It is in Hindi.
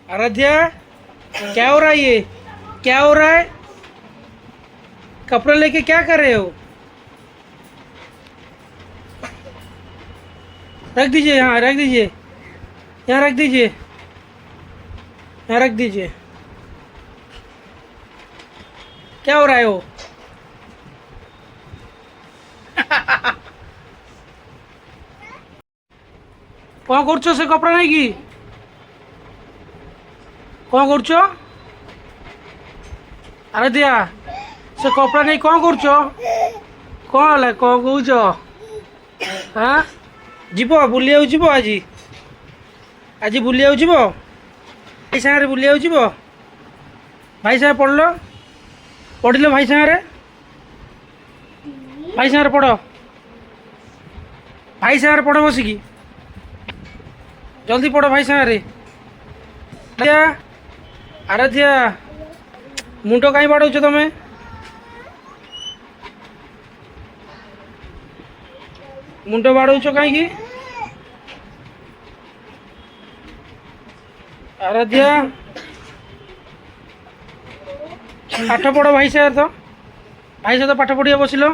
आराध्या, क्या हो रहा है ये? क्या हो रहा है? कपड़े लेके क्या कर रहे हो? रख दीजिए, यहाँ रख दीजिए, यहाँ रख दीजिए, यहाँ रख दीजिए। क्या हो रहा है वो? कौन করছো সে কপড়া নাকি? কौन করছো? আরে দিয়া, সে কপড়া নেই কौन করছো? କଣ ହେଲା, କଣ କହୁଛ? ହଁ, ଯିବ ବୁଲିବାକୁ ଯିବ ଆଜି? ଆଜି ବୁଲିବାକୁ ଯିବ? ଭାଇ ସାଙ୍ଗରେ ବୁଲିବାକୁ ଯିବ? ଭାଇ ସାଙ୍ଗରେ ପଢ଼ିଲ ଭାଇ ସାଙ୍ଗରେ? ଭାଇ ସାଙ୍ଗରେ ପଢ଼, ଭାଇ ସାଙ୍ଗରେ ପଢ଼ ବସିକି। जल्दी पढ़ो भाई सारे। आराध्या, मुंड कहीं बाड़ौच तुम? मुंड बाड़ौच कहीं? आराध्या, पाठ पढ़ भाई सागर, तो भाई सहित पाठ पढ़िया बसिल।